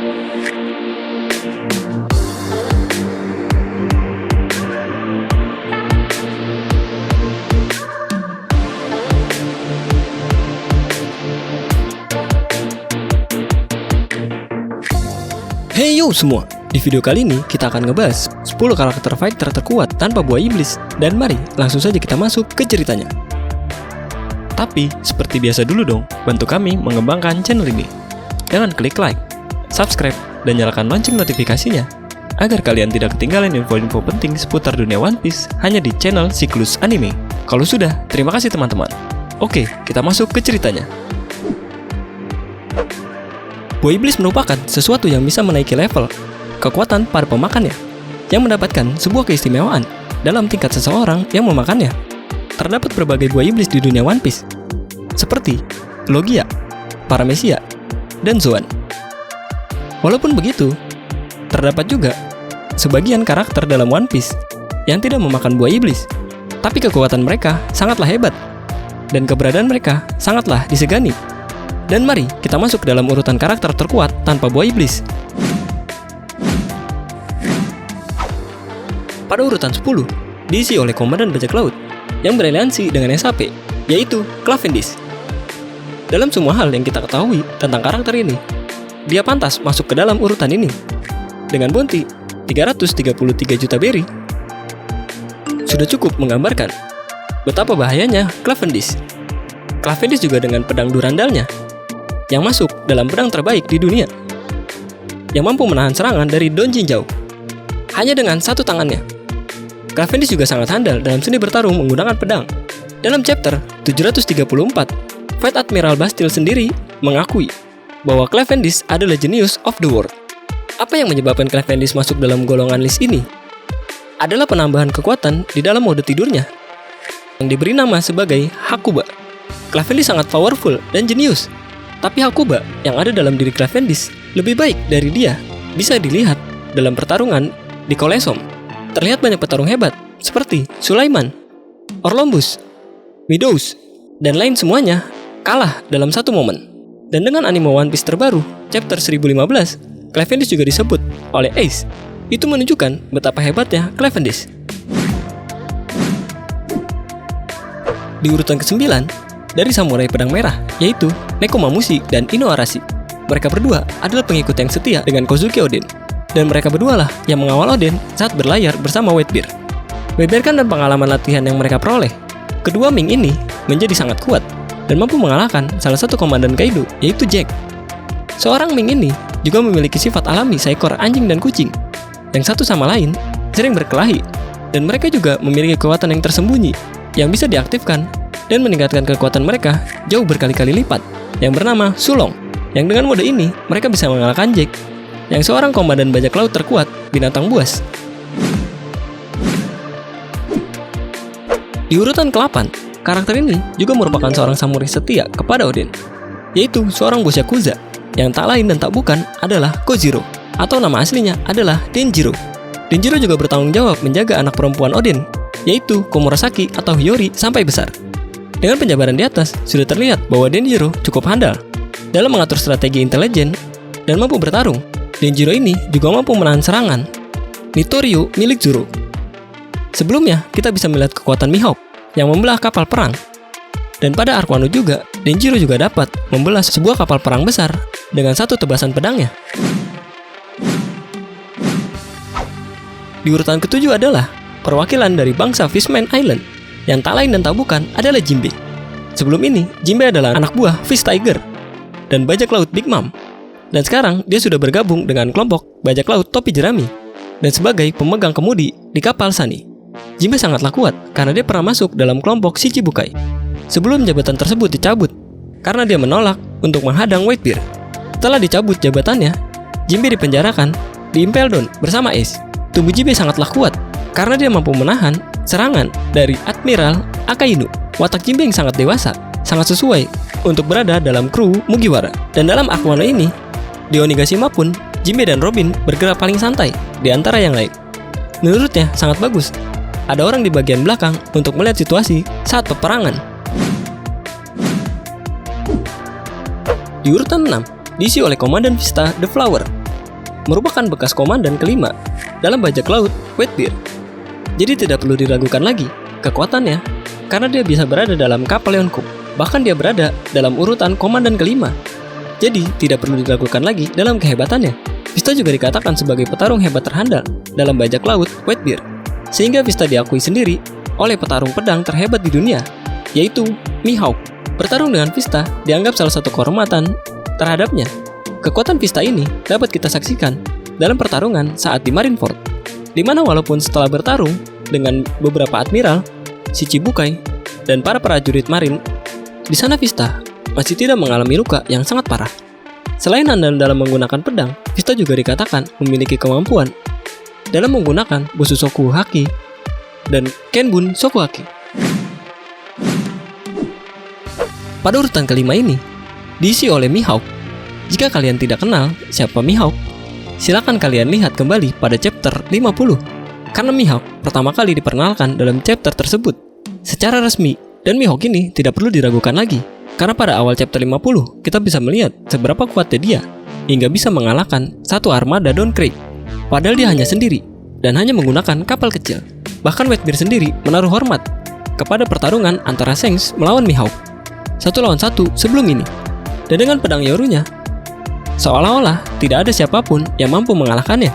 Hey yo semua, di video kali ini kita akan ngebahas 10 karakter fighter terkuat tanpa buah iblis. Dan mari langsung saja kita masuk ke ceritanya. Tapi seperti biasa dulu dong, bantu kami mengembangkan channel ini dengan klik like, subscribe, dan nyalakan lonceng notifikasinya agar kalian tidak ketinggalan info-info penting seputar dunia One Piece hanya di channel Siklus Anime. Kalau sudah, terima kasih teman-teman. Oke, kita masuk ke ceritanya. Buah iblis merupakan sesuatu yang bisa menaiki level kekuatan para pemakannya, yang mendapatkan sebuah keistimewaan dalam tingkat seseorang yang memakannya. Terdapat berbagai buah iblis di dunia One Piece, seperti Logia, Paramecia, dan Zoan. Walaupun begitu, terdapat juga sebagian karakter dalam One Piece yang tidak memakan buah iblis, tapi kekuatan mereka sangatlah hebat, dan keberadaan mereka sangatlah disegani. Dan mari kita masuk ke dalam urutan karakter terkuat tanpa buah iblis. Pada urutan 10, diisi oleh Komandan Bajak Laut yang beraliansi dengan SAP, yaitu Cavendish. Dalam semua hal yang kita ketahui tentang karakter ini, dia pantas masuk ke dalam urutan ini. Dengan bounty 333 juta berry, sudah cukup menggambarkan betapa bahayanya Cavendish. Cavendish juga dengan pedang Durandalnya, yang masuk dalam pedang terbaik di dunia, yang mampu menahan serangan dari Don Jinjao hanya dengan satu tangannya. Cavendish juga sangat handal dalam seni bertarung menggunakan pedang. Dalam chapter 734, Fight Admiral Bastille sendiri mengakui bahwa Cavendish adalah genius of the world. Apa yang menyebabkan Cavendish masuk dalam golongan list ini adalah penambahan kekuatan di dalam mode tidurnya yang diberi nama sebagai Hakuba. Cavendish sangat powerful dan jenius, tapi Hakuba yang ada dalam diri Cavendish lebih baik dari dia. Bisa dilihat dalam pertarungan di Kolesom. Terlihat banyak petarung hebat seperti Sulaiman, Orlombus, Meadows, dan lain semuanya kalah dalam satu momen. Dan dengan anime One Piece terbaru, chapter 1015, Cavendish juga disebut oleh Ace. Itu menunjukkan betapa hebatnya Cavendish. Di urutan ke-9, dari samurai pedang merah, yaitu Nekomamushi dan Ino Arashi. Mereka berdua adalah pengikut yang setia dengan Kozuki Oden, dan mereka berdualah yang mengawal Oden saat berlayar bersama Whitebeard. Berdasarkan dan pengalaman latihan yang mereka peroleh, kedua Ming ini menjadi sangat kuat dan mampu mengalahkan salah satu komandan Kaido, yaitu Jack. Seorang Ming ini juga memiliki sifat alami seekor anjing dan kucing, yang satu sama lain sering berkelahi, dan mereka juga memiliki kekuatan yang tersembunyi yang bisa diaktifkan dan meningkatkan kekuatan mereka jauh berkali-kali lipat, yang bernama Sulong. Yang dengan mode ini, mereka bisa mengalahkan Jack, yang seorang komandan bajak laut terkuat binatang buas. Di urutan ke-8, karakter ini juga merupakan seorang samurai setia kepada Oden, yaitu seorang bos Yakuza, yang tak lain dan tak bukan adalah Kojiro, atau nama aslinya adalah Denjiro. Denjiro juga bertanggung jawab menjaga anak perempuan Oden, yaitu Komurasaki atau Hiyori sampai besar. Dengan penjabaran di atas, sudah terlihat bahwa Denjiro cukup handal dalam mengatur strategi intelijen dan mampu bertarung. Denjiro ini juga mampu menahan serangan Nitoryu milik Zoro. Sebelumnya, kita bisa melihat kekuatan Mihawk yang membelah kapal perang. Dan pada arc Wano juga, Denjiro juga dapat membelah sebuah kapal perang besar dengan satu tebasan pedangnya. Di urutan ke-7 adalah perwakilan dari bangsa Fishman Island, yang tak lain dan tak bukan adalah Jinbe. Sebelum ini, Jinbe adalah anak buah Fish Tiger dan bajak laut Big Mom. Dan sekarang dia sudah bergabung dengan kelompok bajak laut Topi Jerami dan sebagai pemegang kemudi di kapal Sunny. Jinbe sangatlah kuat karena dia pernah masuk dalam kelompok Shichibukai sebelum jabatan tersebut dicabut karena dia menolak untuk menghadang Whitebeard. Setelah dicabut jabatannya, Jinbe dipenjarakan di Impel Down bersama Ace. Tubuh Jinbe sangatlah kuat karena dia mampu menahan serangan dari Admiral Akainu. Watak Jinbe yang sangat dewasa, sangat sesuai untuk berada dalam kru Mugiwara. Dan dalam arc Wano ini, di Onigashima pun, Jinbe dan Robin bergerak paling santai di antara yang lain. Menurutnya sangat bagus ada orang di bagian belakang untuk melihat situasi saat peperangan. Di urutan 6, diisi oleh Komandan Vista The Flower, merupakan bekas komandan kelima dalam bajak laut Whitebeard. Jadi tidak perlu diragukan lagi kekuatannya, karena dia bisa berada dalam kapal Yonkoop. Bahkan dia berada dalam urutan komandan kelima. Jadi tidak perlu diragukan lagi dalam kehebatannya. Vista juga dikatakan sebagai petarung hebat terhandal dalam bajak laut Whitebeard, sehingga Vista diakui sendiri oleh petarung pedang terhebat di dunia, yaitu Mihawk. Bertarung dengan Vista dianggap salah satu kehormatan terhadapnya. Kekuatan Vista ini dapat kita saksikan dalam pertarungan saat di Marineford, di mana walaupun setelah bertarung dengan beberapa admiral, si Chibukai, dan para prajurit marin, di sana Vista masih tidak mengalami luka yang sangat parah. Selain andal dalam menggunakan pedang, Vista juga dikatakan memiliki kemampuan dalam menggunakan Bosusoku Haki dan Kenbun Soku Haki. Pada urutan kelima ini diisi oleh Mihawk. Jika kalian tidak kenal siapa Mihawk, silakan kalian lihat kembali pada chapter 50, karena Mihawk pertama kali diperkenalkan dalam chapter tersebut secara resmi, dan Mihawk ini tidak perlu diragukan lagi, karena pada awal chapter 50 kita bisa melihat seberapa kuatnya dia hingga bisa mengalahkan satu armada Dawncrag, padahal dia hanya sendiri dan hanya menggunakan kapal kecil. Bahkan Whitebeard sendiri menaruh hormat kepada pertarungan antara Shanks melawan Mihawk 1 lawan 1 sebelum ini, dan dengan pedang Yorunya seolah-olah tidak ada siapapun yang mampu mengalahkannya.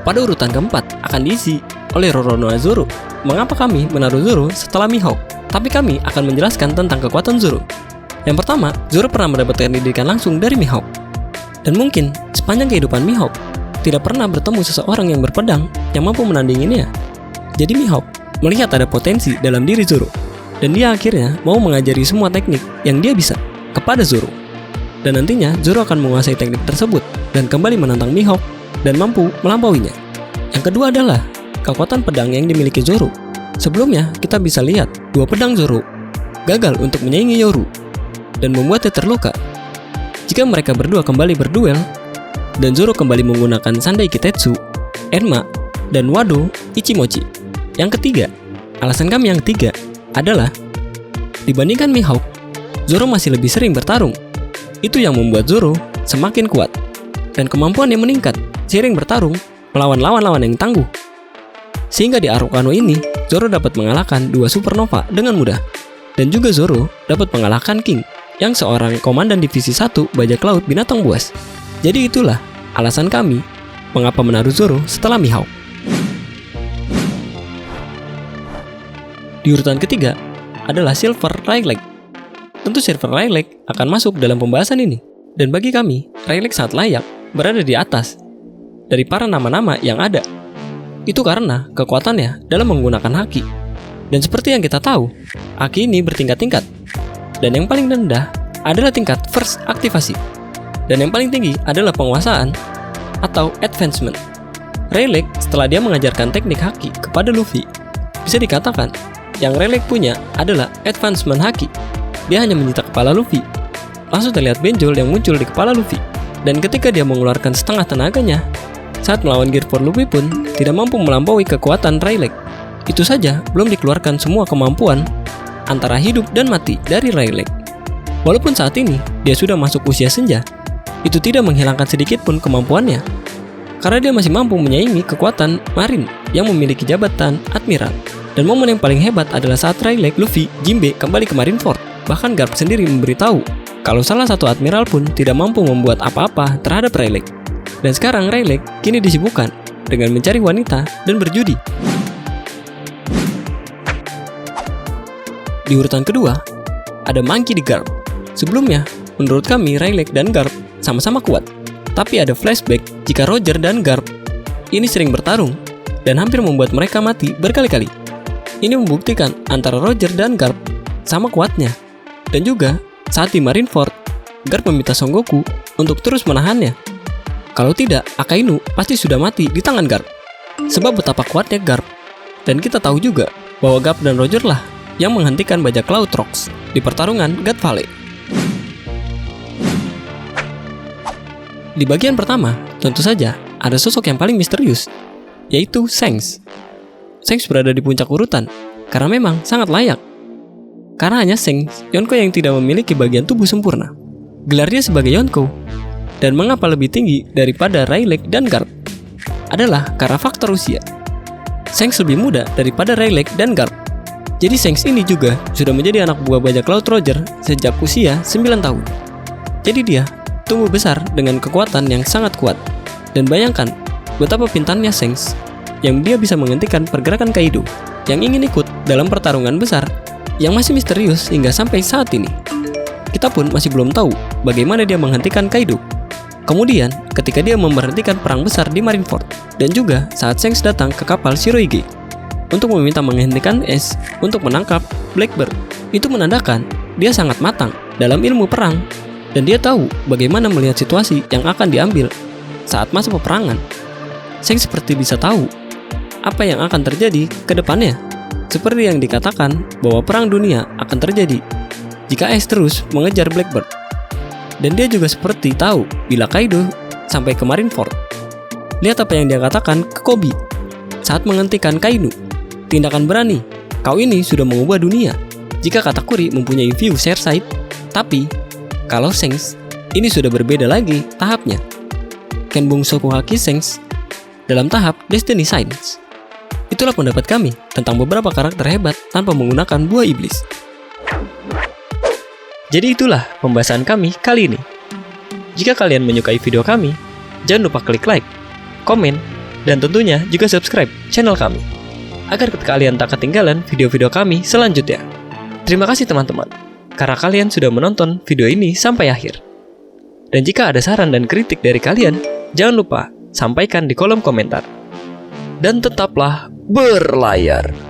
Pada urutan keempat akan diisi oleh Roronoa Zoro. Mengapa kami menaruh Zoro setelah Mihawk? Tapi kami akan menjelaskan tentang kekuatan Zoro. Yang pertama, Zoro pernah mendapatkan didikan langsung dari Mihawk. Dan mungkin sepanjang kehidupan Mihawk tidak pernah bertemu seseorang yang berpedang yang mampu menandinginya. Jadi Mihawk melihat ada potensi dalam diri Zoro, dan dia akhirnya mau mengajari semua teknik yang dia bisa kepada Zoro. Dan nantinya Zoro akan menguasai teknik tersebut dan kembali menantang Mihawk dan mampu melampauinya. Yang kedua adalah kekuatan pedang yang dimiliki Zoro. Sebelumnya kita bisa lihat dua pedang Zoro gagal untuk menyaingi Yoru dan membuatnya terluka. Jika mereka berdua kembali berduel dan Zoro kembali menggunakan Sandai Kitetsu, Enma, dan Wado Ichimochi. Yang ketiga, alasan kami yang ketiga adalah dibandingkan Mihawk, Zoro masih lebih sering bertarung. Itu yang membuat Zoro semakin kuat dan kemampuannya meningkat seiring bertarung melawan lawan-lawan yang tangguh. Sehingga di Arc Wano ini, Zoro dapat mengalahkan dua supernova dengan mudah. Dan juga Zoro dapat mengalahkan King, yang seorang komandan divisi 1 bajak laut binatang buas. Jadi itulah alasan kami mengapa menaruh Zoro setelah Mihawk. Di urutan ketiga adalah Silver Rayleigh. Tentu Silver Rayleigh akan masuk dalam pembahasan ini. Dan bagi kami, Rayleigh sangat layak berada di atas dari para nama-nama yang ada. Itu karena kekuatannya dalam menggunakan haki. Dan seperti yang kita tahu, haki ini bertingkat-tingkat. Dan yang paling rendah adalah tingkat first aktivasi. Dan yang paling tinggi adalah penguasaan atau advancement. Rayleigh setelah dia mengajarkan teknik haki kepada Luffy, bisa dikatakan yang Rayleigh punya adalah advancement haki. Dia hanya menyita kepala Luffy. Langsung terlihat benjol yang muncul di kepala Luffy. Dan ketika dia mengeluarkan setengah tenaganya saat melawan Gear 4 Luffy pun tidak mampu melampaui kekuatan Rayleigh. Itu saja belum dikeluarkan semua kemampuan antara hidup dan mati dari Rayleigh. Walaupun saat ini dia sudah masuk usia senja, itu tidak menghilangkan sedikit pun kemampuannya, karena dia masih mampu menyaingi kekuatan Marin yang memiliki jabatan Admiral. Dan momen yang paling hebat adalah saat Rayleigh, Luffy, Jinbe kembali ke Marineford. Bahkan Garp sendiri memberitahu kalau salah satu admiral pun tidak mampu membuat apa-apa terhadap Rayleigh. Dan sekarang Rayleigh kini disibukkan dengan mencari wanita dan berjudi. Di urutan kedua, ada Monkey D. Garp. Sebelumnya, menurut kami Rayleigh dan Garp sama-sama kuat. Tapi ada flashback jika Roger dan Garp ini sering bertarung dan hampir membuat mereka mati berkali-kali. Ini membuktikan antara Roger dan Garp sama kuatnya. Dan juga saat di Marineford, Garp meminta Son Goku untuk terus menahannya. Kalau tidak, Akainu pasti sudah mati di tangan Garp. Sebab betapa kuatnya Garp. Dan kita tahu juga bahwa Garp dan Roger lah yang menghentikan bajak laut Rocks di pertarungan God Valley. Di bagian pertama, tentu saja ada sosok yang paling misterius, yaitu Shanks. Shanks berada di puncak urutan karena memang sangat layak. Karena hanya Shanks, Yonko yang tidak memiliki bagian tubuh sempurna. gelar dia sebagai Yonko, dan mengapa lebih tinggi daripada Rayleigh dan Garp adalah karena faktor usia. Shanks lebih muda daripada Rayleigh dan Garp. Jadi Shanks ini juga sudah menjadi anak buah bajak laut Roger sejak usia 9 tahun. Jadi dia tumbuh besar dengan kekuatan yang sangat kuat. Dan bayangkan betapa pintarnya Shanks yang dia bisa menghentikan pergerakan Kaido yang ingin ikut dalam pertarungan besar yang masih misterius hingga sampai saat ini. Kita pun masih belum tahu bagaimana dia menghentikan Kaido. Kemudian, ketika dia memberhentikan perang besar di Marineford, dan juga saat Shanks datang ke kapal Shirohige untuk meminta menghentikan Ace untuk menangkap Blackbird, itu menandakan dia sangat matang dalam ilmu perang, dan dia tahu bagaimana melihat situasi yang akan diambil saat masa peperangan. Shanks seperti bisa tahu apa yang akan terjadi ke depannya, seperti yang dikatakan bahwa perang dunia akan terjadi jika Ace terus mengejar Blackbird. Dan dia juga seperti tahu bila Kaido sampai ke Marineford. Lihat apa yang dia katakan ke Koby saat menghentikan Kainu. Tindakan berani, kau ini sudah mengubah dunia. Jika Katakuri mempunyai view share side, tapi kalau Shanks, ini sudah berbeda lagi tahapnya. Kenbung Shokuhaki Shanks dalam tahap Destiny Signs. Itulah pendapat kami tentang beberapa karakter hebat tanpa menggunakan buah iblis. Jadi itulah pembahasan kami kali ini. Jika kalian menyukai video kami, jangan lupa klik like, komen, dan tentunya juga subscribe channel kami, agar kalian tak ketinggalan video-video kami selanjutnya. Terima kasih teman-teman, karena kalian sudah menonton video ini sampai akhir. Dan jika ada saran dan kritik dari kalian, jangan lupa sampaikan di kolom komentar. Dan tetaplah berlayar.